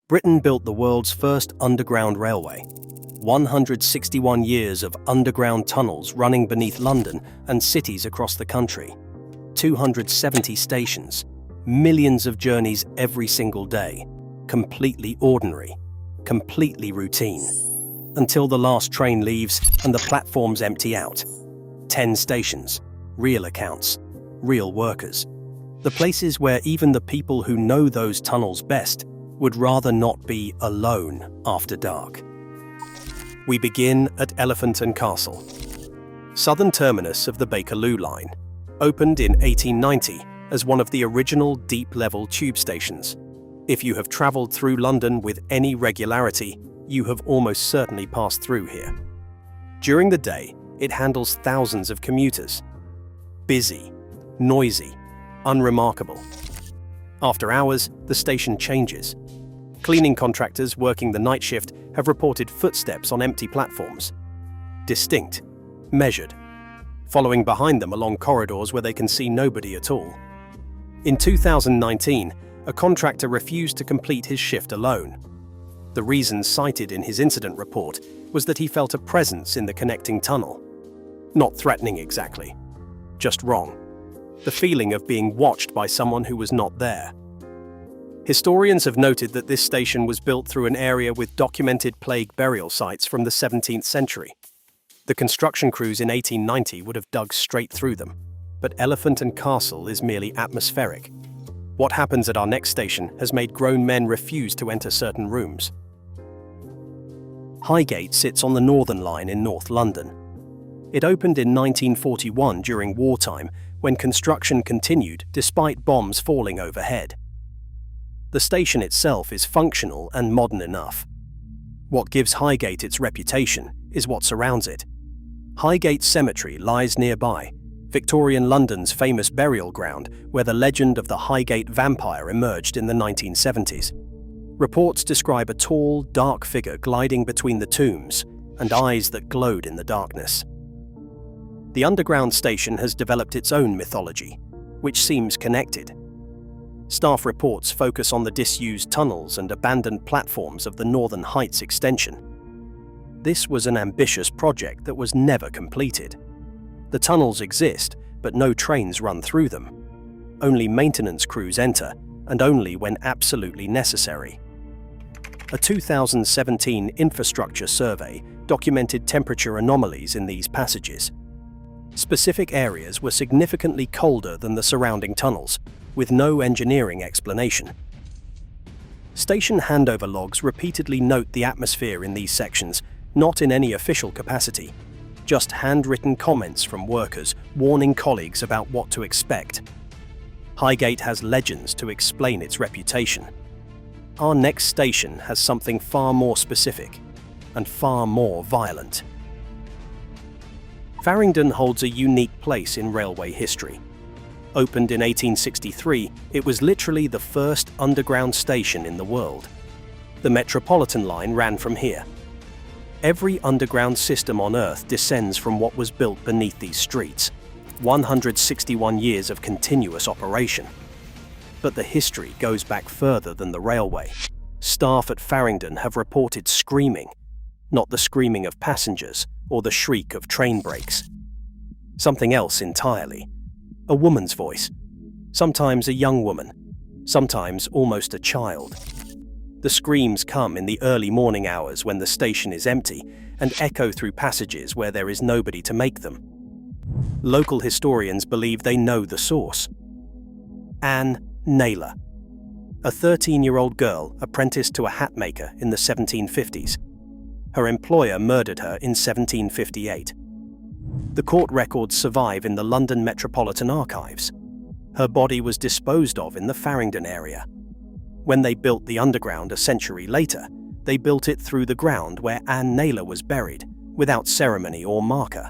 Britain built the world's first underground railway. 161 years of underground tunnels running beneath London and cities across the country. 270 stations, millions of journeys every single day. Completely ordinary, completely routine. Until the last train leaves and the platforms empty out. 10 stations, real accounts, real workers. The places where even the people who know those tunnels best would rather not be alone after dark. We begin at Elephant and Castle, southern terminus of the Bakerloo line, opened in 1890 as one of the original deep-level tube stations. If you have travelled through London with any regularity, you have almost certainly passed through here. During the day, it handles thousands of commuters. Busy, noisy, unremarkable. After hours, the station changes. Cleaning contractors working the night shift have reported footsteps on empty platforms. Distinct, measured, following behind them along corridors where they can see nobody at all. In 2019, a contractor refused to complete his shift alone. The reason cited in his incident report was that he felt a presence in the connecting tunnel. Not threatening exactly, just wrong. The feeling of being watched by someone who was not there. Historians have noted that this station was built through an area with documented plague burial sites from the 17th century. The construction crews in 1890 would have dug straight through them, but Elephant and Castle is merely atmospheric. What happens at our next station has made grown men refuse to enter certain rooms. Highgate sits on the Northern Line in North London. It opened in 1941 during wartime, when construction continued despite bombs falling overhead. The station itself is functional and modern enough. What gives Highgate its reputation is what surrounds it. Highgate Cemetery lies nearby, Victorian London's famous burial ground where the legend of the Highgate vampire emerged in the 1970s. Reports describe a tall, dark figure gliding between the tombs and eyes that glowed in the darkness. The underground station has developed its own mythology, which seems connected. Staff reports focus on the disused tunnels and abandoned platforms of the Northern Heights extension. This was an ambitious project that was never completed. The tunnels exist, but no trains run through them. Only maintenance crews enter, and only when absolutely necessary. A 2017 infrastructure survey documented temperature anomalies in these passages. Specific areas were significantly colder than the surrounding tunnels, with no engineering explanation. Station handover logs repeatedly note the atmosphere in these sections, not in any official capacity, just handwritten comments from workers warning colleagues about what to expect. Highgate has legends to explain its reputation. Our next station has something far more specific and far more violent. Farringdon holds a unique place in railway history. Opened in 1863, it was literally the first underground station in the world. The Metropolitan line ran from here. Every underground system on Earth descends from what was built beneath these streets. 161 years of continuous operation. But the history goes back further than the railway. Staff at Farringdon have reported screaming, not the screaming of passengers or the shriek of train brakes. Something else entirely. A woman's voice, sometimes a young woman, sometimes almost a child. The screams come in the early morning hours when the station is empty and echo through passages where there is nobody to make them. Local historians believe they know the source. Anne Naylor, a 13-year-old girl apprenticed to a hat maker in the 1750s. Her employer murdered her in 1758. The court records survive in the London Metropolitan Archives. Her body was disposed of in the Farringdon area. When they built the underground a century later, they built it through the ground where Anne Naylor was buried, without ceremony or marker.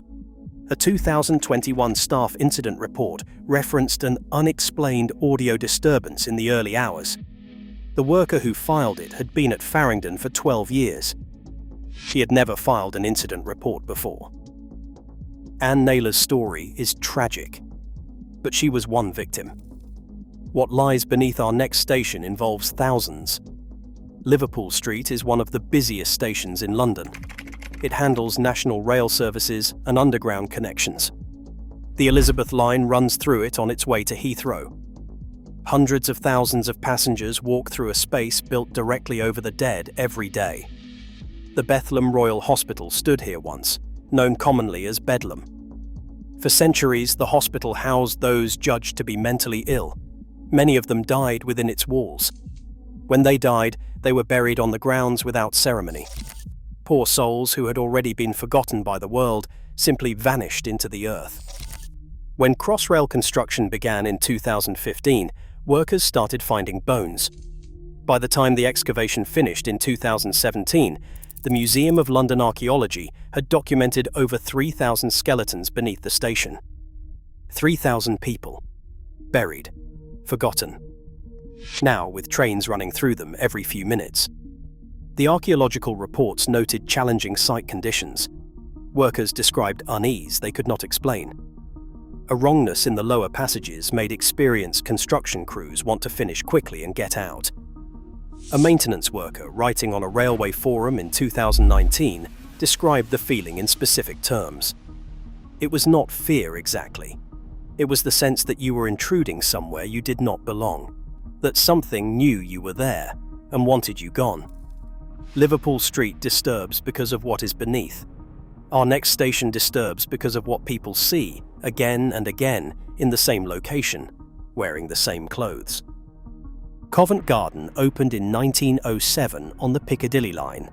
A 2021 staff incident report referenced an unexplained audio disturbance in the early hours. The worker who filed it had been at Farringdon for 12 years. He had never filed an incident report before. Anne Naylor's story is tragic, but she was one victim. What lies beneath our next station involves thousands. Liverpool Street is one of the busiest stations in London. It handles national rail services and underground connections. The Elizabeth line runs through it on its way to Heathrow. Hundreds of thousands of passengers walk through a space built directly over the dead every day. The Bethlem Royal Hospital stood here once, known commonly as Bedlam. For centuries, the hospital housed those judged to be mentally ill. Many of them died within its walls. When they died, they were buried on the grounds without ceremony. Poor souls who had already been forgotten by the world simply vanished into the earth. When Crossrail construction began in 2015, workers started finding bones. By the time the excavation finished in 2017, the Museum of London Archaeology had documented over 3,000 skeletons beneath the station. 3,000 people. Buried. Forgotten. Now, with trains running through them every few minutes. The archaeological reports noted challenging site conditions. Workers described unease they could not explain. A wrongness in the lower passages made experienced construction crews want to finish quickly and get out. A maintenance worker writing on a railway forum in 2019 described the feeling in specific terms. It was not fear exactly. It was the sense that you were intruding somewhere you did not belong, that something knew you were there and wanted you gone. Liverpool Street disturbs because of what is beneath. Our next station disturbs because of what people see again and again in the same location, wearing the same clothes. Covent Garden opened in 1907 on the Piccadilly line.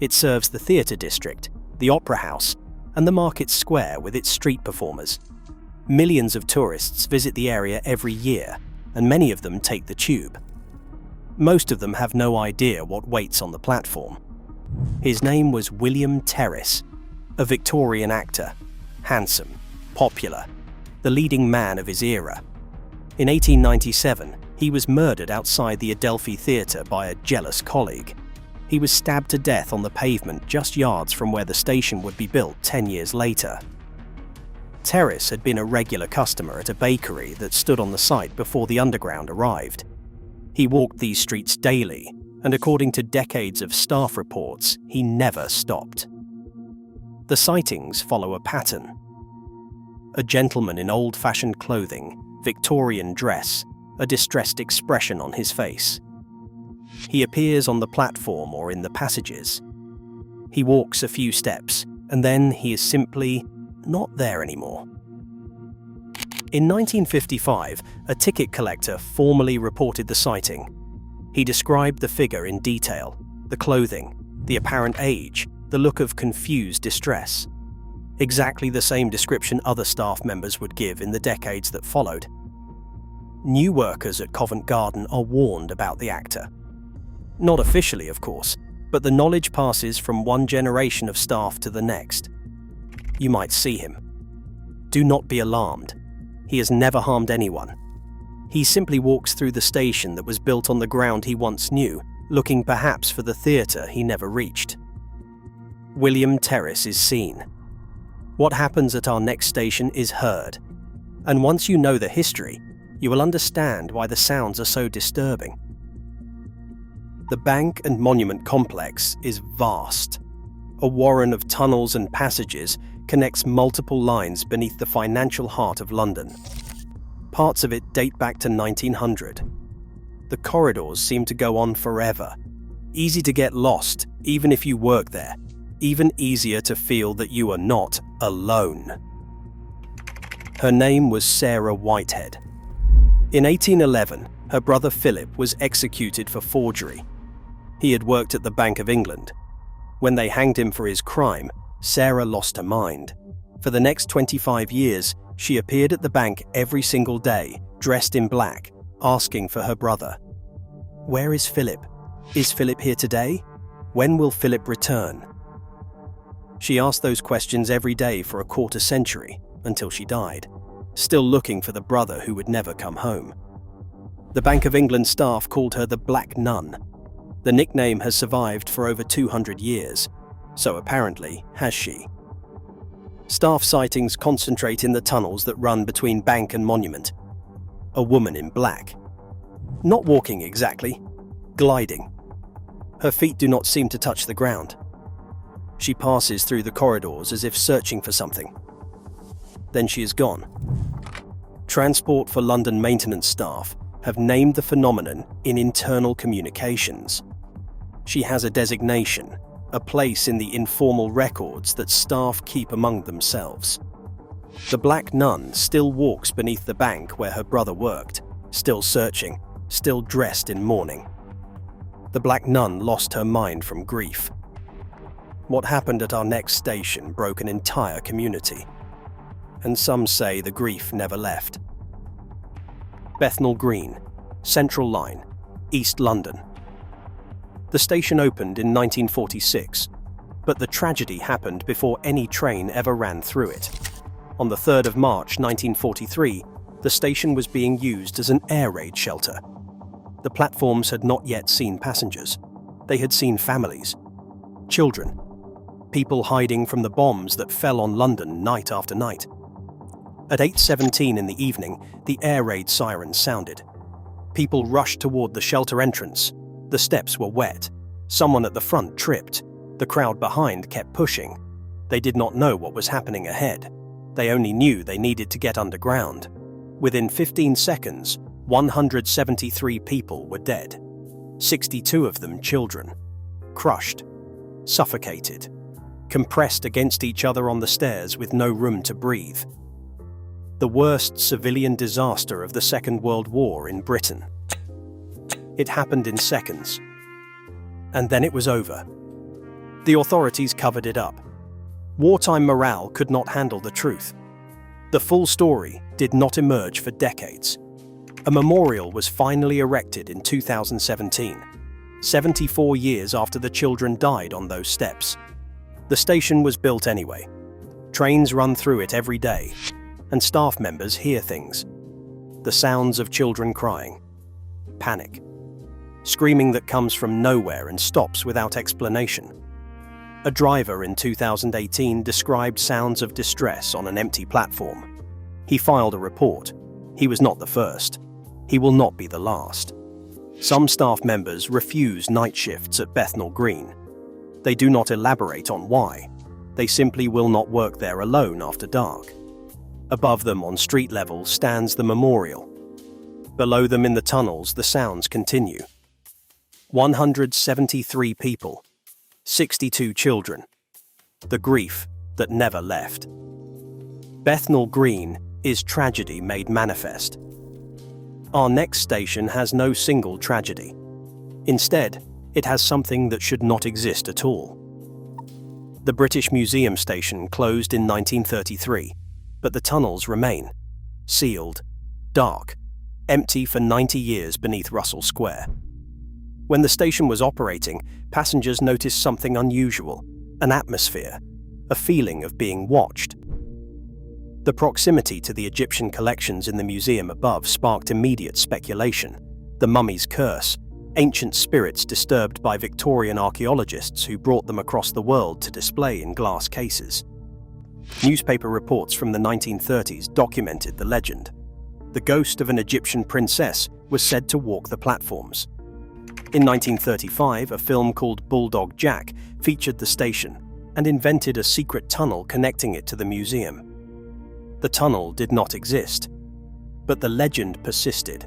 It serves the theatre district, the opera house, and the market square with its street performers. Millions of tourists visit the area every year, and many of them take the tube. Most of them have no idea what waits on the platform. His name was William Terrace, a Victorian actor, handsome, popular, the leading man of his era. In 1897, he was murdered outside the Adelphi Theatre by a jealous colleague. He was stabbed to death on the pavement just yards from where the station would be built 10 years later. Terrace had been a regular customer at a bakery that stood on the site before the Underground arrived. He walked these streets daily, and according to decades of staff reports, he never stopped. The sightings follow a pattern. A gentleman in old-fashioned clothing, Victorian dress, a distressed expression on his face. He appears on the platform or in the passages. He walks a few steps, and then he is simply not there anymore. In 1955, a ticket collector formally reported the sighting. He described the figure in detail, the clothing, the apparent age, the look of confused distress. Exactly the same description other staff members would give in the decades that followed. New workers at Covent Garden are warned about the actor. Not officially, of course, but the knowledge passes from one generation of staff to the next. You might see him. Do not be alarmed. He has never harmed anyone. He simply walks through the station that was built on the ground he once knew, looking perhaps for the theatre he never reached. William Terrace is seen. What happens at our next station is heard. And once you know the history, you will understand why the sounds are so disturbing. The Bank and Monument complex is vast. A warren of tunnels and passages connects multiple lines beneath the financial heart of London. Parts of it date back to 1900. The corridors seem to go on forever. Easy to get lost, even if you work there. Even easier to feel that you are not alone. Her name was Sarah Whitehead. In 1811, her brother Philip was executed for forgery. He had worked at the Bank of England. When they hanged him for his crime, Sarah lost her mind. For the next 25 years, she appeared at the bank every single day, dressed in black, asking for her brother. Where is Philip? Is Philip here today? When will Philip return? She asked those questions every day for a quarter century, until she died, still looking for the brother who would never come home. The Bank of England staff called her the Black Nun. The nickname has survived for over 200 years, so apparently has she. Staff sightings concentrate in the tunnels that run between Bank and Monument. A woman in black. Not walking exactly, gliding. Her feet do not seem to touch the ground. She passes through the corridors as if searching for something. Then she is gone. Transport for London maintenance staff have named the phenomenon in internal communications. She has a designation, a place in the informal records that staff keep among themselves. The black nun still walks beneath the bank where her brother worked, still searching, still dressed in mourning. The black nun lost her mind from grief. What happened at our next station broke an entire community, and some say the grief never left. Bethnal Green, Central Line, East London. The station opened in 1946, but the tragedy happened before any train ever ran through it. On the 3rd of March 1943, the station was being used as an air raid shelter. The platforms had not yet seen passengers. They had seen families, children, people hiding from the bombs that fell on London night after night. At 8:17 in the evening, the air raid siren sounded. People rushed toward the shelter entrance. The steps were wet. Someone at the front tripped. The crowd behind kept pushing. They did not know what was happening ahead. They only knew they needed to get underground. Within 15 seconds, 173 people were dead. 62 of them children. Crushed, suffocated, compressed against each other on the stairs with no room to breathe. The worst civilian disaster of the Second World War in Britain. It happened in seconds. And then it was over. The authorities covered it up. Wartime morale could not handle the truth. The full story did not emerge for decades. A memorial was finally erected in 2017, 74 years after the children died on those steps. The station was built anyway. Trains run through it every day, and staff members hear things. The sounds of children crying, panic, screaming that comes from nowhere and stops without explanation. A driver in 2018 described sounds of distress on an empty platform. He filed a report. He was not the first. He will not be the last. Some staff members refuse night shifts at Bethnal Green. They do not elaborate on why. They simply will not work there alone after dark. Above them on street level stands the memorial. Below them in the tunnels, the sounds continue. 173 people. 62 children. The grief that never left. Bethnal Green is tragedy made manifest. Our next station has no single tragedy. Instead, it has something that should not exist at all. The British Museum station closed in 1933, but the tunnels remain, sealed, dark, empty for 90 years beneath Russell Square. When the station was operating, passengers noticed something unusual, an atmosphere, a feeling of being watched. The proximity to the Egyptian collections in the museum above sparked immediate speculation. The mummy's curse, ancient spirits disturbed by Victorian archaeologists who brought them across the world to display in glass cases. Newspaper reports from the 1930s documented the legend. The ghost of an Egyptian princess was said to walk the platforms. In 1935, a film called Bulldog Jack featured the station and invented a secret tunnel connecting it to the museum. The tunnel did not exist, but the legend persisted.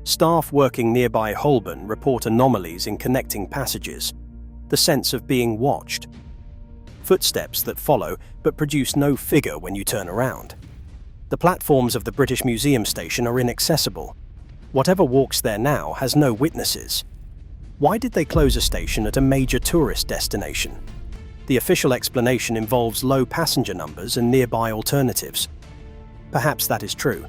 Staff working nearby Holborn report anomalies in connecting passages, the sense of being watched. Footsteps that follow but produce no figure when you turn around. The platforms of the British Museum station are inaccessible. Whatever walks there now has no witnesses. Why did they close a station at a major tourist destination? The official explanation involves low passenger numbers and nearby alternatives. Perhaps that is true.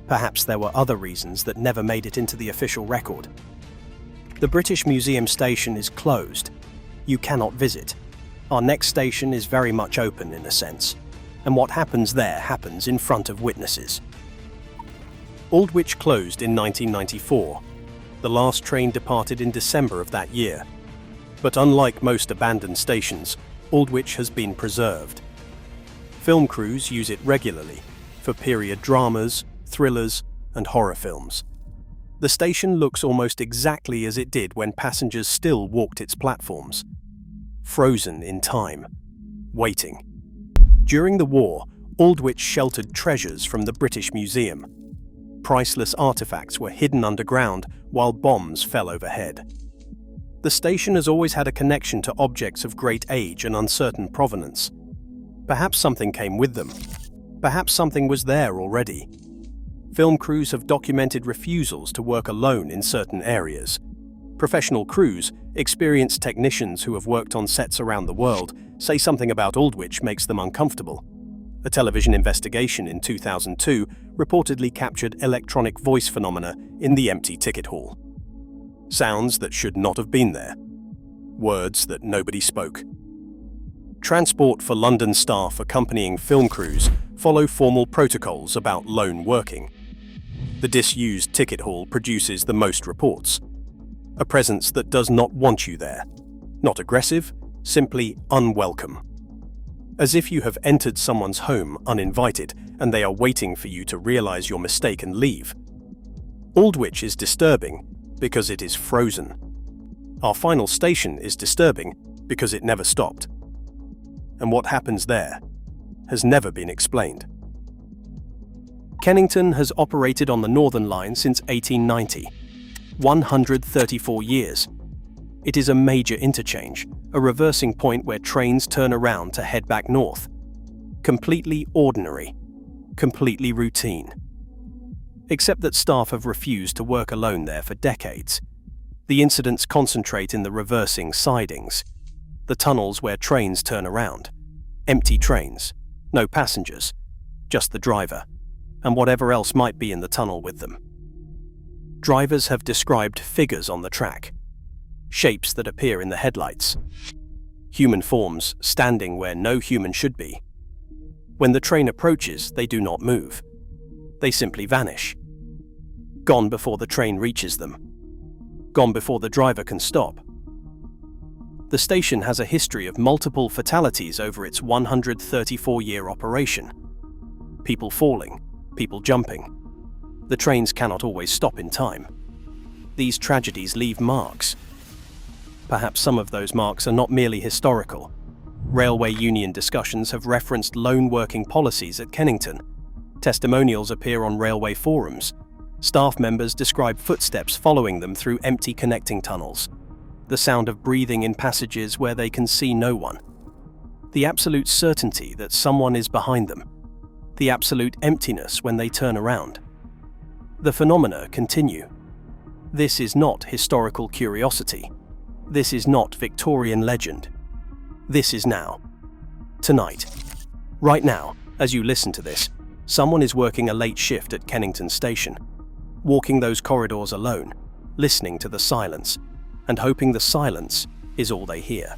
Perhaps there were other reasons that never made it into the official record. The British Museum station is closed. You cannot visit. Our next station is very much open in a sense, and what happens there happens in front of witnesses. Aldwych closed in 1994. The last train departed in December of that year. But unlike most abandoned stations, Aldwych has been preserved. Film crews use it regularly for period dramas, thrillers, and horror films. The station looks almost exactly as it did when passengers still walked its platforms. Frozen in time. Waiting. During the war, Aldwych sheltered treasures from the British Museum. Priceless artifacts were hidden underground while bombs fell overhead. The station has always had a connection to objects of great age and uncertain provenance. Perhaps something came with them. Perhaps something was there already. Film crews have documented refusals to work alone in certain areas. Professional crews, experienced technicians who have worked on sets around the world, say something about Aldwych makes them uncomfortable. A television investigation in 2002 reportedly captured electronic voice phenomena in the empty ticket hall. Sounds that should not have been there. Words that nobody spoke. Transport for London staff accompanying film crews follow formal protocols about lone working. The disused ticket hall produces the most reports. A presence that does not want you there. Not aggressive, simply unwelcome. As if you have entered someone's home uninvited and they are waiting for you to realize your mistake and leave. Aldwych is disturbing because it is frozen. Our final station is disturbing because it never stopped. And what happens there has never been explained. Kennington has operated on the Northern Line since 1890. 134 years. It is a major interchange, a reversing point where trains turn around to head back north. Completely ordinary, completely routine. Except that staff have refused to work alone there for decades. The incidents concentrate in the reversing sidings, the tunnels where trains turn around. Empty trains, no passengers, just the driver, and whatever else might be in the tunnel with them. Drivers have described figures on the track, shapes that appear in the headlights, human forms standing where no human should be. When the train approaches, they do not move. They simply vanish. Gone before the train reaches them. Gone before the driver can stop. The station has a history of multiple fatalities over its 134-year operation. People falling, people jumping. The trains cannot always stop in time. These tragedies leave marks. Perhaps some of those marks are not merely historical. Railway union discussions have referenced lone working policies at Kennington. Testimonials appear on railway forums. Staff members describe footsteps following them through empty connecting tunnels. The sound of breathing in passages where they can see no one. The absolute certainty that someone is behind them. The absolute emptiness when they turn around. The phenomena continue. This is not historical curiosity. This is not Victorian legend. This is now. Tonight. Right now, as you listen to this, someone is working a late shift at Kennington Station, walking those corridors alone, listening to the silence, and hoping the silence is all they hear.